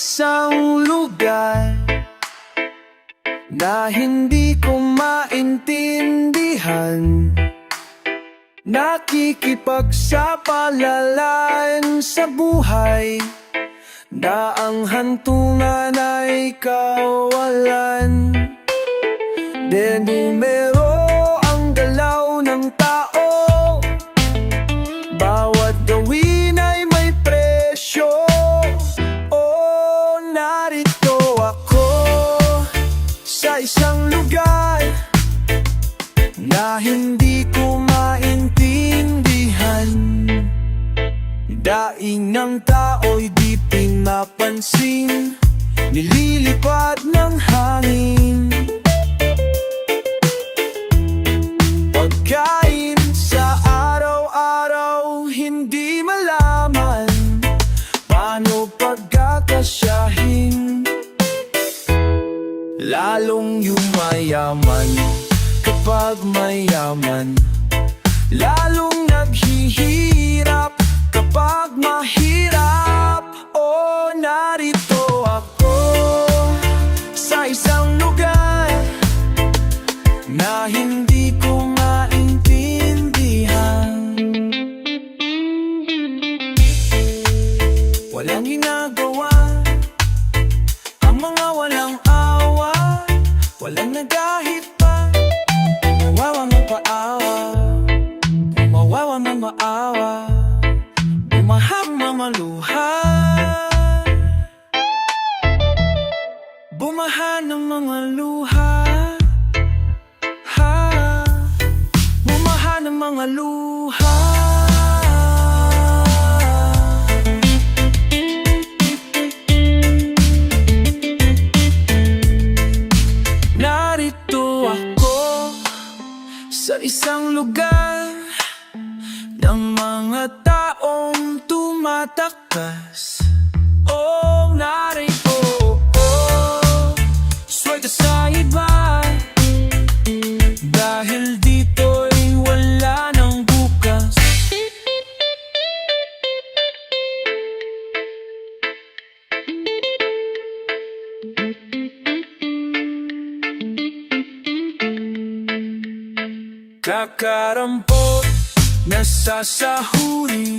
isang lugar na hindi ko maintindihan, nakikipagsapalaran sa buhay, na ang hantungan ay kawalan. De numero ang galaw ng tao, bawat gawin ay may presyo. Oh, narito ako sa isang lugar na hindi ko maintindihan. Daing ng tao'y di pinapansin, nililipad ng hangin. Pagkain sa araw-araw, hindi malaman paano pagkakasyahin. Lalong yumayaman kapag mayaman, lalong naghihirap kapag mahirap. Oh, narito ako sa isang lugar na hindi ko maintindihan. Walang ginagawa ang mga walang awa, walang nagahit pa, umawawa ng paawa, umawawa ng maawa, bumahang mamaluha, bumaha ng mga luha, bumaha ng mga luha. Narito ako sa isang lugar ng mga taong tumatakas. Oh, narito ako, swerte sa iba, dahil dito'y wala ng bukas. Kakarampot na sasahurin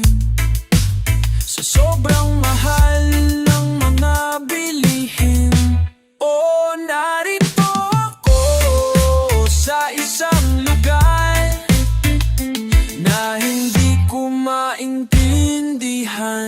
sa sobrang mahal ng mga bilihin. Oh, narito ako sa isang lugar na hindi ko maintindihan.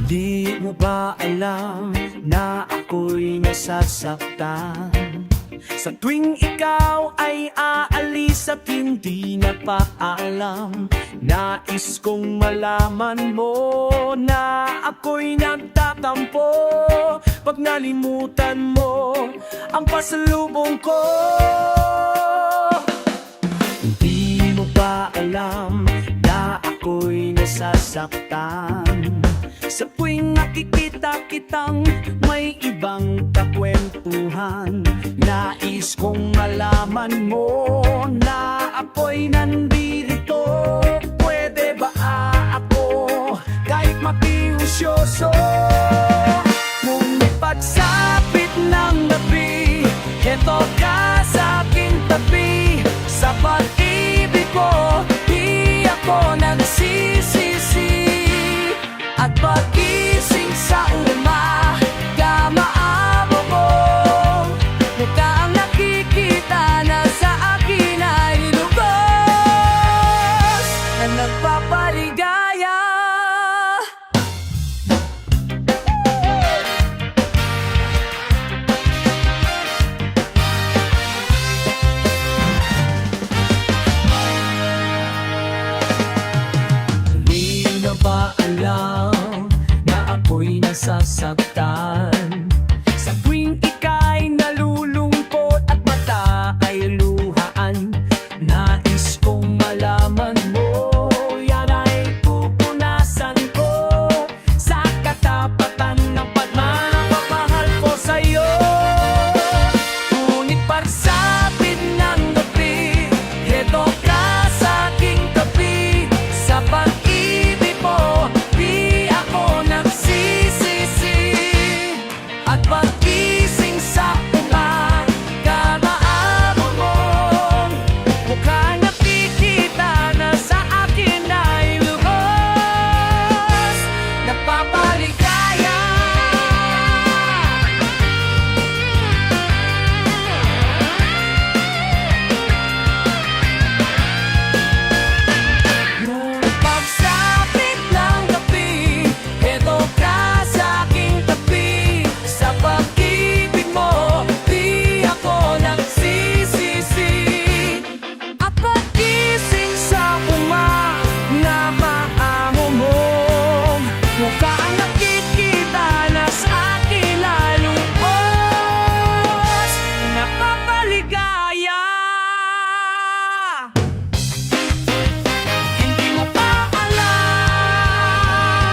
Di mo ba alam na ako'y nasasaktan sa tuwing ikaw ay aalis at hindi na paalam? Nais kong malaman mo na ako'y nagtatampo pag nalimutan mo ang pasalubong ko. Di mo ba alam na ako'y nasasaktan sa tuwing nakikita kitang may ibang kakwentuhan? Nais kong malaman mo na ako'y nandito. Pwede ba ako kahit makiusyoso? Ngunit pagsapit ng gabi, eto ka sa aking tabi. Sa pag-ibig ko, di ako nagsisisi. At pag-ising sa umaga, maamo mo, mukha ang nakikita na sa akin ay lubos na nagpapaligaya. nasasaktan. Sa tuwing ika'y nalulungkot at mata ay luhaan, nais kong malaman mo, yan ay pupunasan ko sa katapatan ng pagmamahal ko sa'yo. Ngunit pagsapit ng gabi, heto ka sa aking tabi. Sa pag-ibig mo, di ako nagsisisi. At pag-gising sa umaga, maamo mong mukha nakikita na sa akin ay lubos nagpapaligaya. Nung pagsapit ng gabi, heto ka sa aking tabi. Sa pag-ibig mo, di ako nagsisisi. At pag-gising sa umaga, maamo mong mukha ang nakikita na sa akin ay lubos nagpapaligaya. Hindi mo pa alam.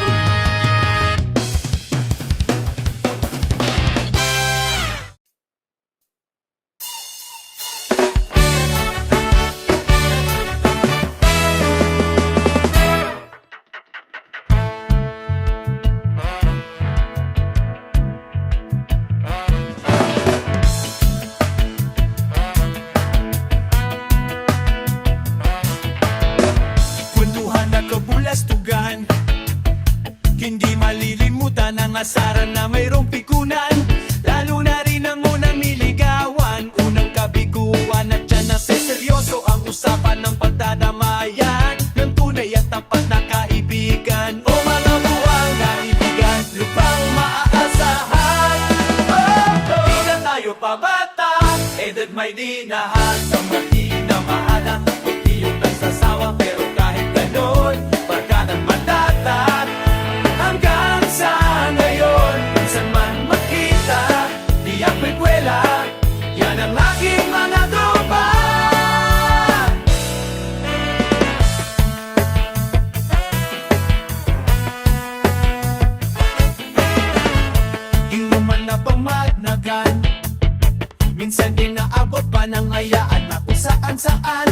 Kwentuhan at kabulastugan, hindi malilimutan ang asaran na mayroong pikunan. Lalo na rin ang unang niligawan, unang kabiguan, at dyan na seryoso ang usapan ng pagdadamayan ng tunay at tapat na kaibigan. O mga buwang kaibigan, lupang maaasahan. Di na tayo pabata, edad may dinahan, sa mahina mahalang, hindi yung nagsasawa, pero kahit ganon, barkadang matatan. Hanggang sa ngayon, minsan man makita, di ako'y kwela, yan ang aking mga tropa. Inuman na pamagnagan, minsan din naabot pa ng ayaan na kung saan-saan,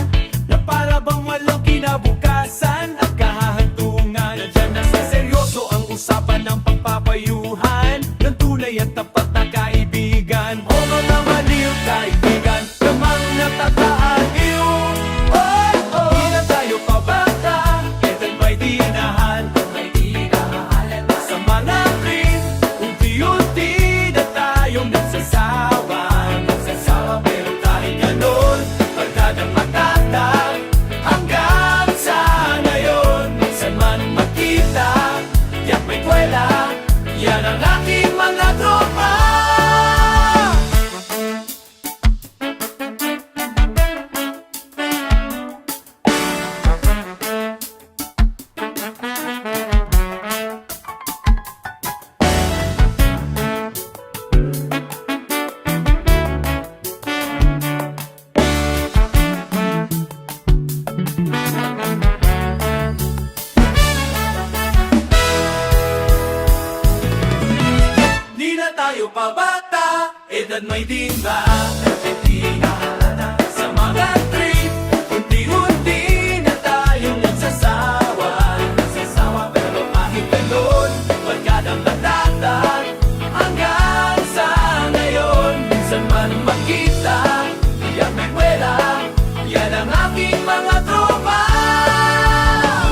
na para bang walang kinabukasan at kahahantungan. Nandiyan na sa seryoso ang usapan ng pagpapayuhan ng tunay at tapat na kaibigan. O mga maliw kaibigan, namang natataan iyo. Di na tayo pabata, edad may dinahan, sa mga trip, unti-unti na tayong nagsasawa. Pero kahit ganon, pagdadang matatag. Hanggang sa ngayon, minsan man makita, tiyak may kwela, yan ang aking mga tropa. Di na tayo pabata, edad may dinga, hindi nahalata sa mga trip. Unti-unti na tayong nagsasawa, pero kahit ganon, barkadang natatag. Hanggang sa ngayon, minsan man makita, tiyak may kwela, yan ang aking mga tropa.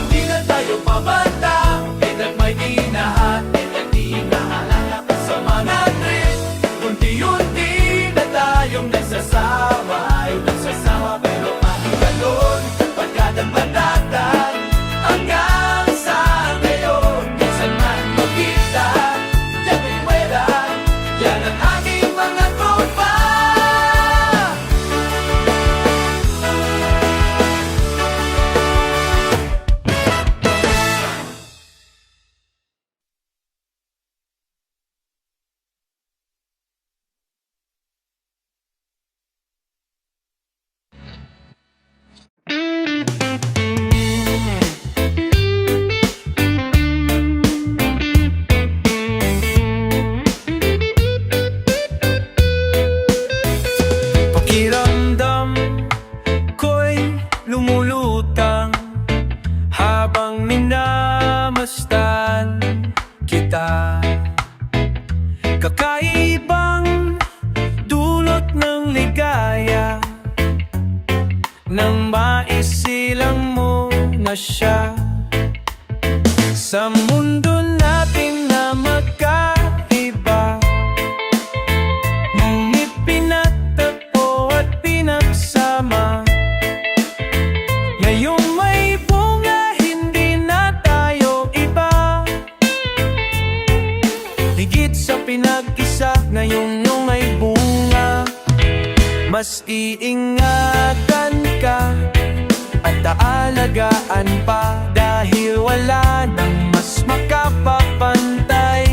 Di na tayo pabata, edad may dinahan, hindi nahalata sa mga trip. Unti-unti na tayong nagsasama, kakaibang dulot ng ligaya nang maisilang mo na siya. Sa mundo natin na magkaiba, ngunit pinagtagpo at pinagsama. Ngayong may bunga, hindi na tayo iba. Higit sa pinag-isa, ngayong may bunga, mas iingatan ka at aalagaan pa, dahil wala nang mas makapapantay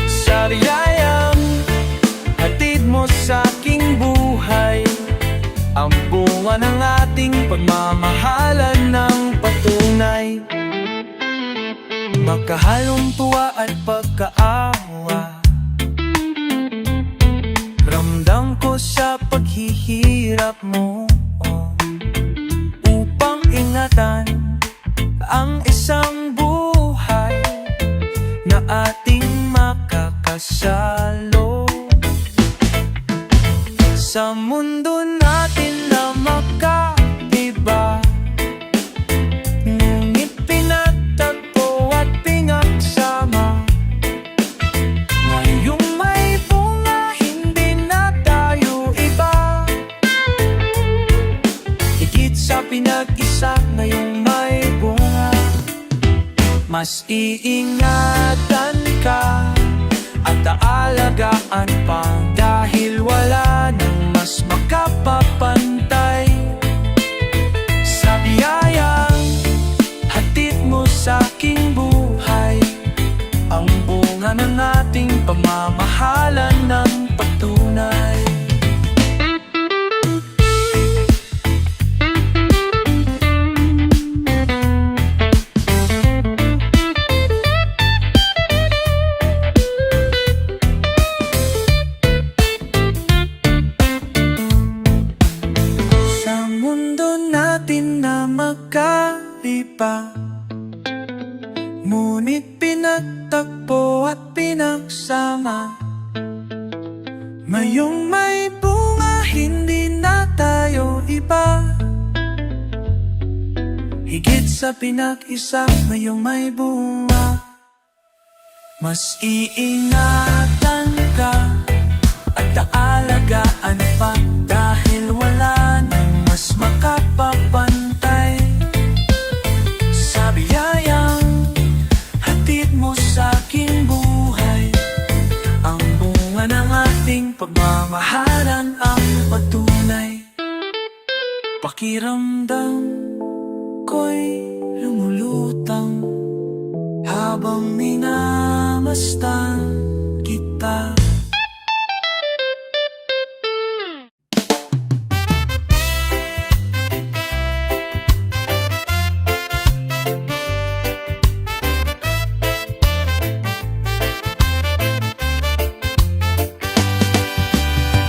sa biyayang hatid mo sa aking buhay. Ang bunga ng ating pagmamahalan ng patunay, makahalong tuwa at pagkaawa. Ramdam ko sa paghihirap mo, upang ingatan ang isang buhay na ating makakasalo. Sa mundo natin na magkaiba, ngunit pinagtagpo at pinagsama. Ngayong may bunga, hindi na tayo iba. Higit sa pinag-isa, ngayong may bunga, mas iingatan ka at aalagaan pa, dahil wala nang mas makapapantay sa biyayang hatid mo sa aking buhay. Ang bunga ng ating pamamahalan ng patunay. Sa mundo natin na magkaiba, ngunit pinagtagpo at pinagsama. Ngayong may bunga, hindi na tayo iba. Higit sa pinag-isa, ngayong may bunga, mas iingatan ka at aalagaan pa, dahil wala nang mas makapapantay sa biyayang hatid mo sa aking buhay. Ang bunga ng ating pagmamahalan ang patunay. Pakiramdam ko'y lumulutang habang minamastan kita.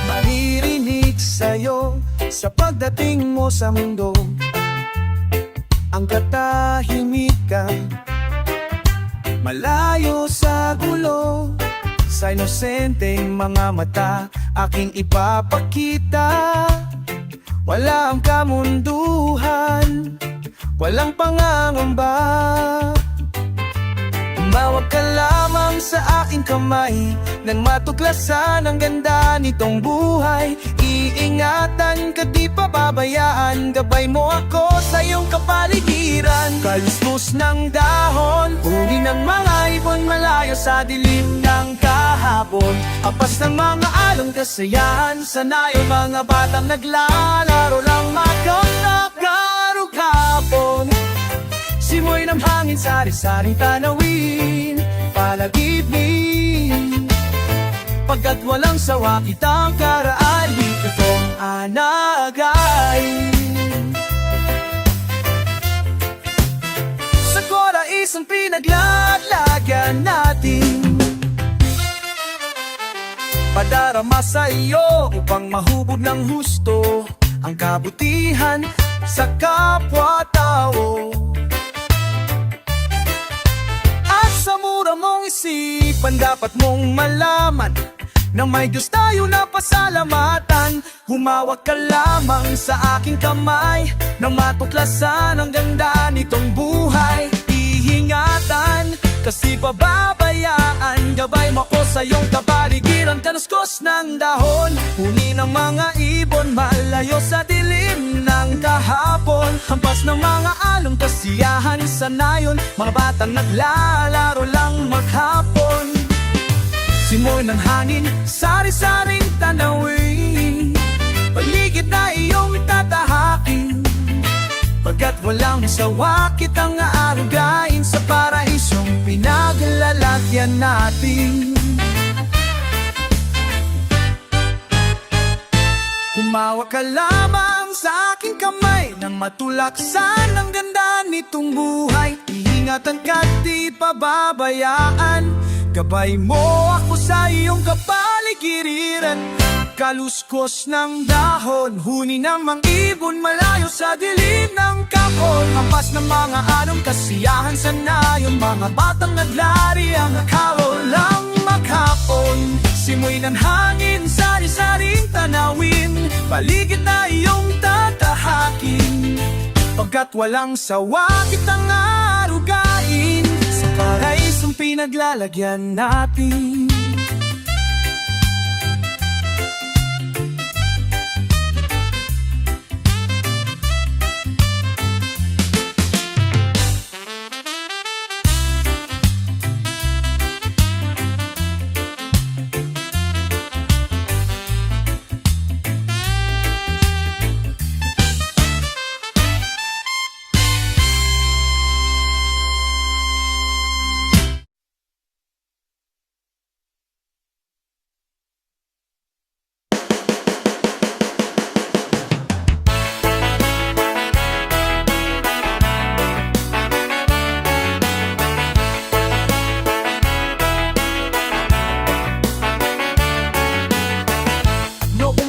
Maririnig sa'yo sa pagdating mo sa mundo ang katahimikan, malayo sa gulo. Sa inosenteng mga mata aking ipapakita, walang kamunduhan, walang pangangamba. Mawag ka lamang sa aking kamay nang matuklasan ang ganda nitong buhay. Iingatan ka, di pababayaan, gabay mo ako sa iyong kapaligiran. Kalustos ng dahon, uri ng mga ibon, malayo sa dilim ng kahapon. Apas ng mga along kasayahan, sanayo mga batang naglalaro lang magkakaro kahapon. Simoy ng hangin, sari-saring tanawin, palagibin. Pagkat walang sawa kitang karaan, di katong anagain. Sa korais ang pinaglalagyan natin, padarama sa iyo upang mahubog ng husto ang kabutihan sa kapwa-tao. sa mura mong isipan, dapat mong malaman na may Diyos tayo na pasalamatan. Humawak ka lamang sa aking kamay, na matuklasan ang ganda nitong buhay. Iingatan, kasi pababayaan, gabay mo ko sa iyong kapaligiran. Kanuskos ng dahon, huni ng mga ibon, malayo sa dilim ng kahapon. Hampas ng mga alon, kasiyahan sa nayon, mga batang naglalaro lang maghapon. Simoy ng hangin, sari-saring tanawin, paligid na iyong tatahakin. Pagkat walang sawa kitang aarugain, sa paraisong pinaglalagyan natin. Humawak ka lamang sa aking kamay, nang matulaksan ang ganda nitong buhay. Iingatan ka, di pababayaan, gabay mo ako sa iyong kapaligiran. Kaluskos ng dahon, huni ng mga ibon, malayo sa dilim ng kahon. Hampas ng mga anong, kasiyahan sa nayon, mga batang naglari ang akaro lang maghapon. Simoy ng hangin, sari-saring tanawin, paligid na iyong tatahakin. Pagkat walang sawa kitang arugain, sa paraisong pinaglalagyan natin.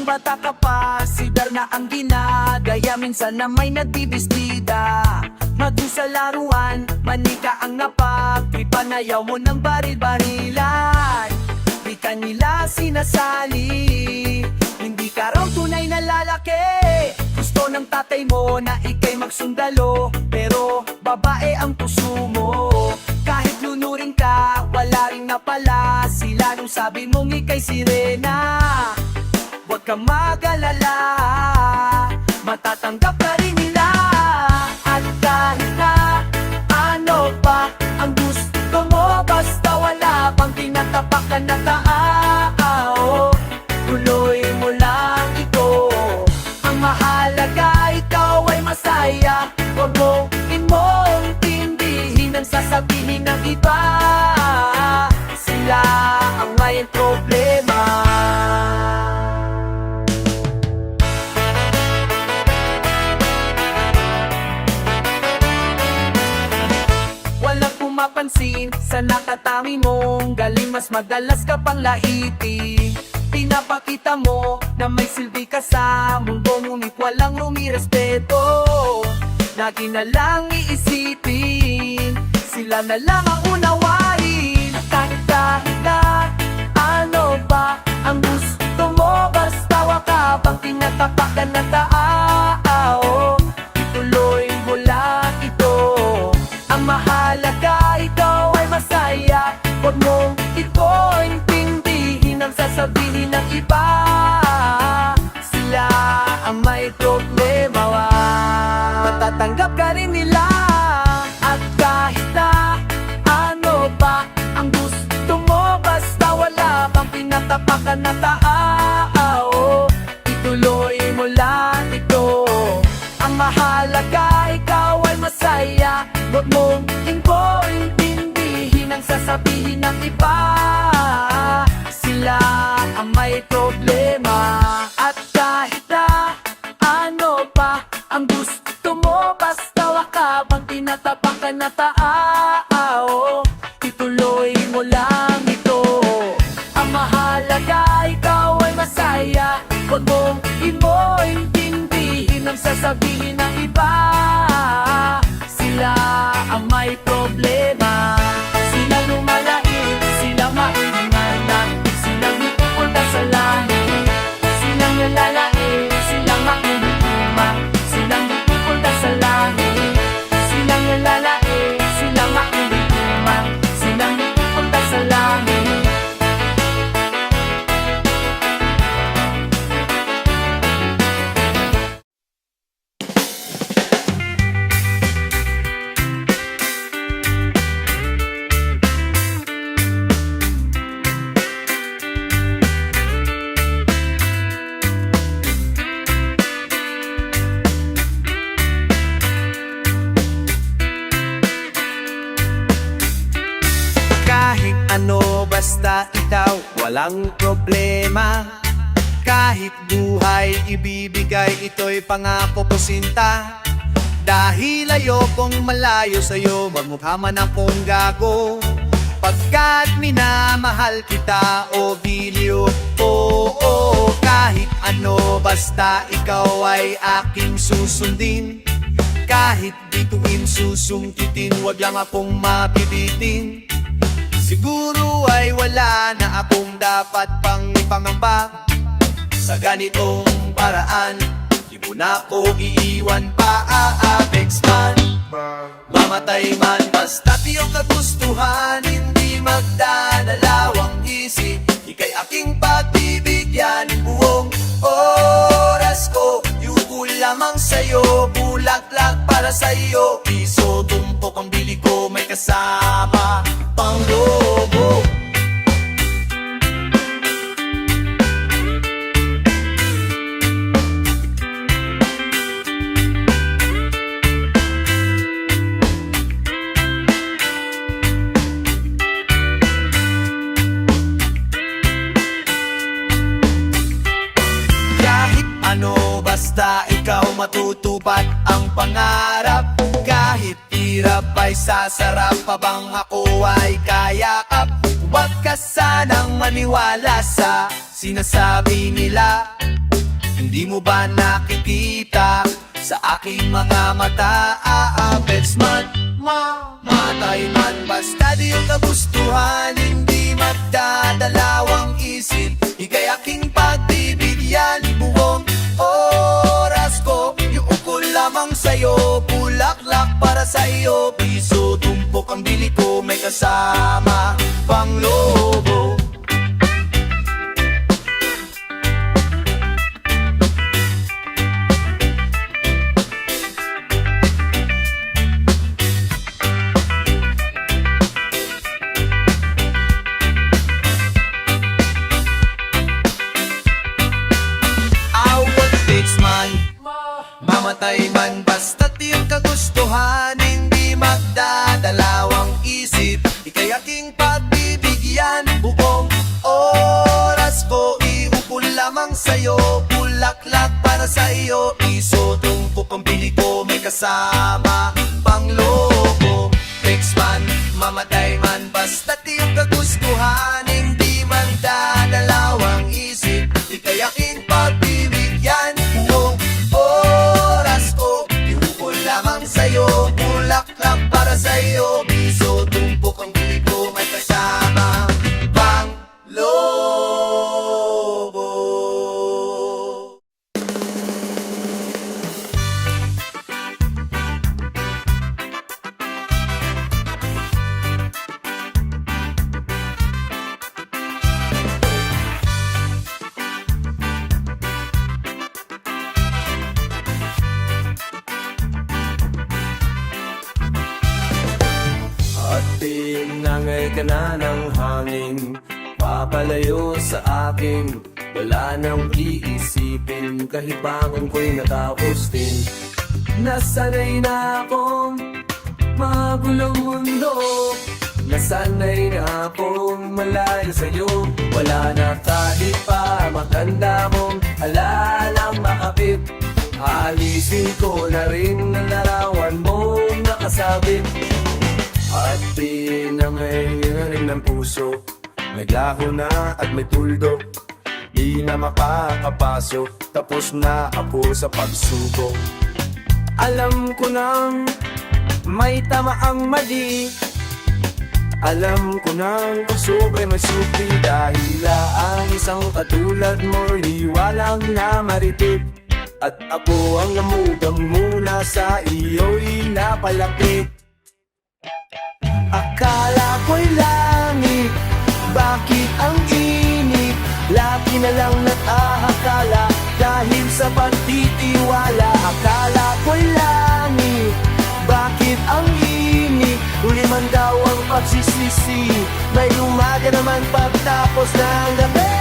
Bata ka pa, sidar na ang ginagaya, minsan na may nagbibistida. Maging sa laruan, manika ang napagpipanayaw mo ng baril-barilan. Di ka nila sinasali, hindi ka raw tunay na lalaki. Gusto ng tatay mo na ikay magsundalo, pero babae ang puso mo. Kahit lunurin ka, wala rin napala sila nung sabi mong ikay sirena. Huwag kang mag-alala, matatanggap ka rin nila. At kahit na ano pa ang gusto mo, basta wala pang tinatapakan na tao, tuloy mo lang ito. Ang mahalaga, ikaw ay masaya. Huwag mong intindihin ang sasabihin ng iba, sila ang may problema. Mapansin sa nakatami mong galing, mas madalas ka pang laiti. Pinapakita mo na may silbi ka sa mundo, ngunit walang rumirespeto. Lagi na lang iisipin, sila na lang ang unawain. Kahit na ano ba ang gusto mo, basta waka pang tinatapakan na tao, ituloy mo lang ito. Ang mahalaga, ikaw ay masaya. Huwag mong intindihin ang sasabihin ng iba, sila ang may problema. Matatanggap ka rin nila. At kahit na ano pa ang gusto mo, basta wala pang pinatapakan na tao, ituloy mo lang ito. Ang mahalaga, ikaw ay masaya. Huwag mong intindihin ang sasabihin ng iba, sila ang may problema. At kahit na ano pa ang gusto mo, basta waka pang tinatapakan na tao, ituloy mo lang ito. Ang mahalaga, ikaw ay masaya. Huwag mong intindihin ang sasabihin ng iba, sila ang may problema. Sinalo daw walang problema. Kahit buhay ibibigay, ito'y pangako ko sinta. Dahil ayokong malayo sa'yo, magmukha man akong gago. Pagkat minamahal kita, o Vilio, oo. Kahit ano, basta ikaw ay aking susundin. Kahit bituin susungkitin, wag lang akong mapibitin. Siguro ay wala na akong dapat pang ipangamba. Sa ganitong paraan, di mo na ako iiwan pa, Apex man. Mamatay man, basta't iyong kagustuhan, hindi magdadalawang isip. Ika'y aking pagbibigyan, buong oras ko. Yuko lamang sa'yo, bulaklak para sa'yo. Piso, tumpok ang bili ko, may kasama pang lobo. Ano, basta ikaw matutupad ang pangarap. Kahit hirap ay sasarap, habang ako ay kayakap. Huwag ka sanang maniwala sa sinasabi nila. Hindi mo ba nakikita sa aking mga mata, Apex man? Mamatay man, basta di yung kagustuhan, hindi magdadalawang isip. Ika'y aking pagbibigyan, buong oras ko. Yuko lamang sa'yo, bulaklak para sa'yo. Piso, tumpok ang bili ko, may kasama pang lobo. Mamatay man, basta't iyong kagustuhan, hindi magdadalawang isip. Ika'y aking pagbibigyan, buong oras ko. Iupo lamang sa'yo, bulaklak para sa'yo. Piso, tumpok ang bili ko, may kasama pang lobo. Apex man, mamatay man, basta't iyong kagustuhan, hindi magdadalawang isip. Ika'y aking pagbibigyan, buong oras ko. Iupo lamang sa'yo, bulaklak para sa'yo. Piso, tumpok ang bili ko, may kasama pang lobo. At tinangay ka na ng hangin, papalayo sa akin. Wala nang iisipin, kahibangan ko'y nakahustin. Nasanay na akong magulong mundo, nasanay na akong malayo sa'yo. Wala na kahit pa matanda mong alalang makapit. Aalisin ko na rin ang larawan mong nakasabit. At pinangailangan ng puso, may laho na at may tuldok. Di na makakapasok, tapos na ako sa pagsubok. Alam ko nang may tama ang mali, alam ko nang sobre may supli. Dahil ang isang katulad mo, walang na maritig. At ako ang namugang mula sa iyo'y napalapit. Akala ko'y langit, bakit ang init? Lagi na lang nag-aakala dahil sa pagtitiwala. Akala ko'y langit, bakit ang init? Huli man daw ang pagsisisi, may umaga naman pagtapos ng gabi.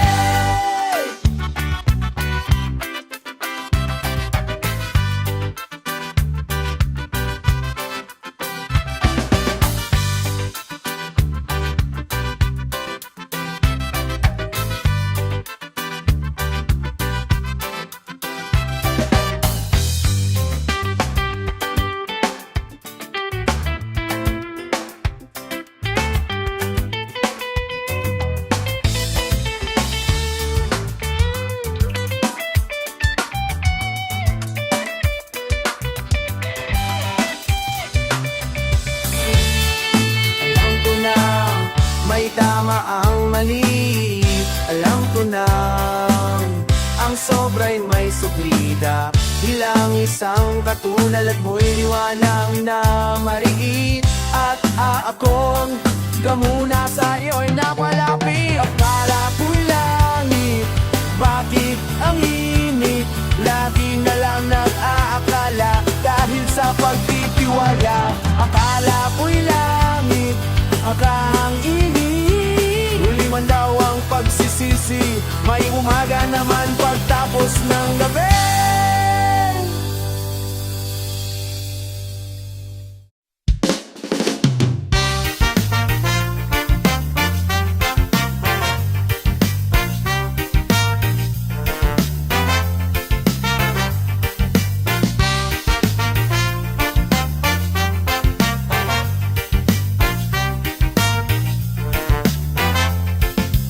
ko nang ang sobra'y may suplida. Bilang isang katulad at mo'y liwanag na mariit. At aakong gamuna sa'yo'y napalapit. Akala ko'y langit, bakit ang init? Lagi na lang nag-aakala dahil sa pagtitiwala. Akala ko'y langit, ang init. Huli man daw ang pagsisisi, may umaga naman pagtapos ng gabi.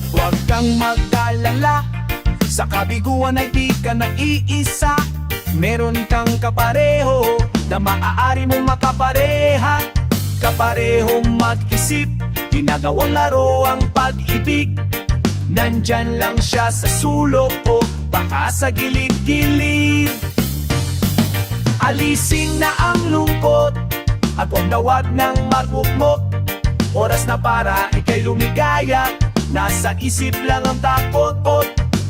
Huwag kang mag-alala, sa kabiguan ay di ka nag-iisa. Meron kang kapareho na maaari mong makapareha. Kaparehong mag-isip, ginagawang laro ang pag-ibig. Nandyan lang siya sa sulok o baka sa gilid-gilid. Alisin na ang lungkot at huwag na huwag nang magmukmok. Oras na para ika'y lumigaya, nasa isip lang ang takot.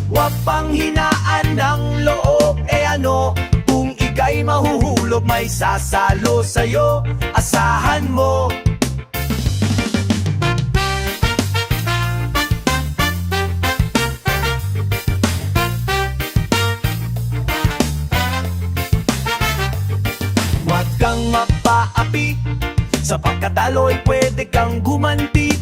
Huwag pang hinaan ng loob. Ano, kung ika'y mahuhulog, may sasalo sa'yo, asahan mo. Huwag kang mapaapi, sa pagkatalo'y pwede kang gumanti.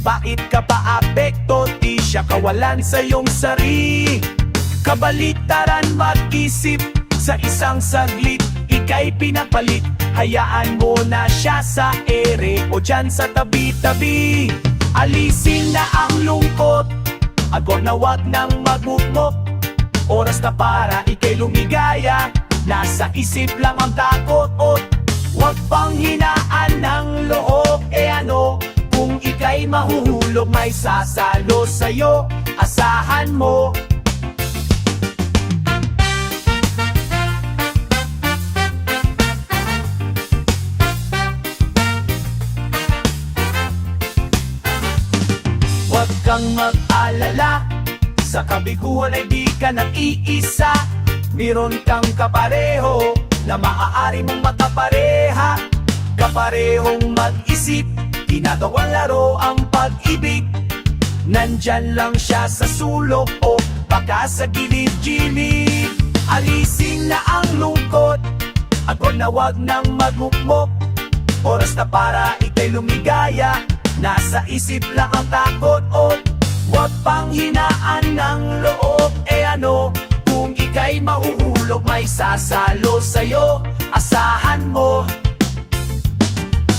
Bakit ka paapekto? Di siya kawalan sa iyong sari. Kabaliktaran mag-isip, sa isang saglit ika'y pinapalit. Hayaan mo na siya sa ere o dyan sa tabi-tabi. Alisin na ang lungkot at huwag na huwag nang magmukmok. Oras na para ika'y lumigaya, nasa isip lang ang takot. Huwag pang hinaan ng loob. Ano, kung ika'y mahuhulog, may sasalo sa'yo, asahan mo. Huwag kang mag-alala, sa kabiguan ay di ka nag-iisa. Meron kang kapareho na maaari mong makapareha. Kaparehong mag-isip, ginagawang laro ang pag-ibig. Nandyan lang siya sa sulok o baka sa gilid-gilid. Alisin na ang lungkot at huwag na huwag nang magmukmok. Oras na para ika'y lumigaya, nasa isip lang ang takot. Huwag pang hinaan ng loob. Ano, kung ika'y mahuhulog, may sasalo sa'yo, asahan mo.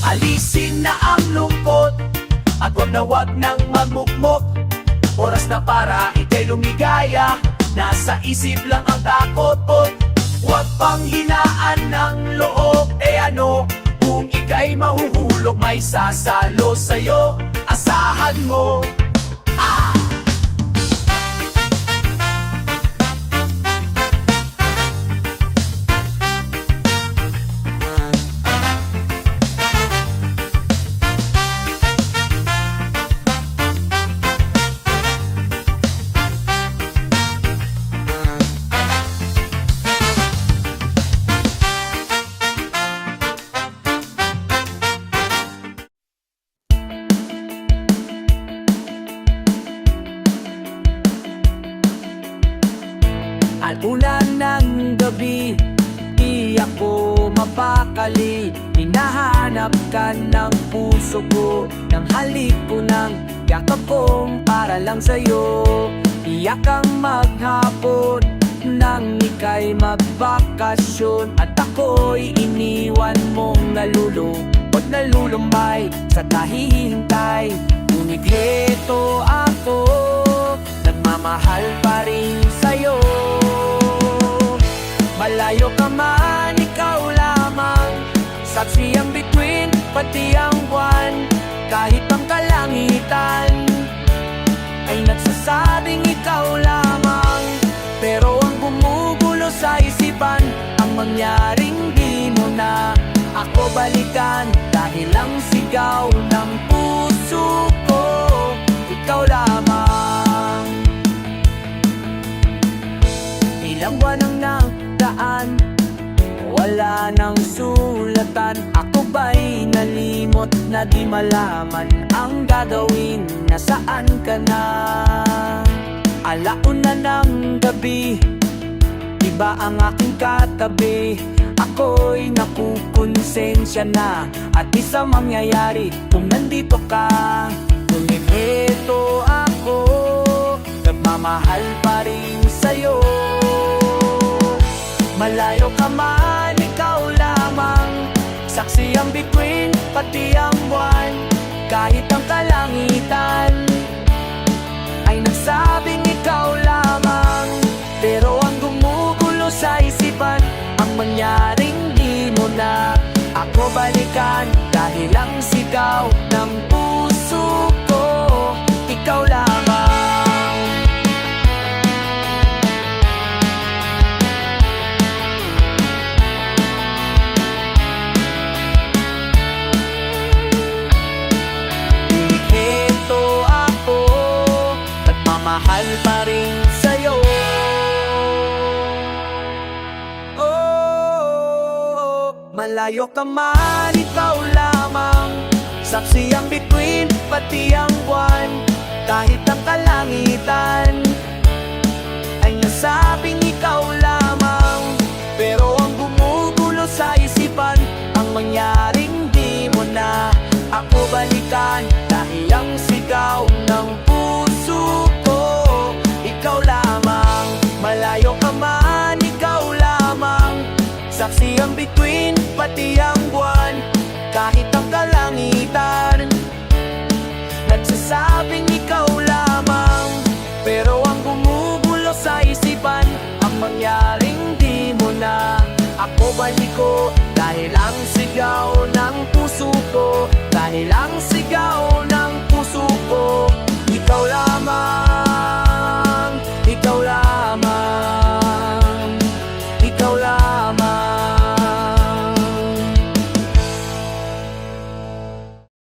Alisin na ang lungkot at huwag na huwag nang magmukmok. Oras na para ika'y lumigaya, nasa isip lang ang takot. Huwag pang hinaan ng loob. Ano, kung ika'y mahuhulog, may sasalo sa'yo, asahan mo. Ulan ng gabi, di ako mapakali. Hinahanap ka ng puso ko, ng halik ko, ng yakap kong para lang sa'yo. Iyak kang maghapon nang ika'y magbakasyon, at ako'y iniwan mong nalulungkot, nalulumbay sa kahihintay. Ngunit heto ako, nagmamahal pa rin sa'yo. Malayo ka man, ikaw lamang, saksi ang bituin, pati ang buwan. Kahit ang kalangitan ay nagsasabing ikaw mangyaring di mo na ako balikan. Dahil ang sigaw ng puso ko, ikaw lamang. Ilang buwan ang nagdaan, wala nang sulatan. Ako ba'y nalimot na di malaman ang gagawin? Nasaan ka na? Alauna ng gabi, iba ang aking katabi. Ako'y nakukonsensya na at isa mangyayari kung nandito ka. Ngunit eto ako, nagmamahal pa rin sa'yo. Malayo ka man, ikaw lamang. Saksi ang bituin, pati ang buwan. Kahit ang kalangitan ay nagsabing ikaw lamang. Pero ang gumugulo sa isipan, ang mangyaring di mo na ako balikan. Dahil ang sigaw ng puso ko, ikaw lamang. Mahal pa rin sa'yo. Oh, malayo ka man, ikaw lamang. Saksi ang bituin, pati ang buwan. Kahit ang kalangitan ay nasabing ikaw lamang. Pero ang gumugulo sa isipan, ang mangyaring di mo na ako balikan. Dahil ang sigaw ng puso ko, ikaw lamang. Malayo ka man, ikaw lamang. Saksi ang bituin, pati ang buwan. Kahit ang kalangitan nagsasabing ikaw lamang. Pero ang gumugulo sa isipan, ang mangyaring di mo na ako baliko. Dahil ang sigaw ng puso ko, dahil ang sigaw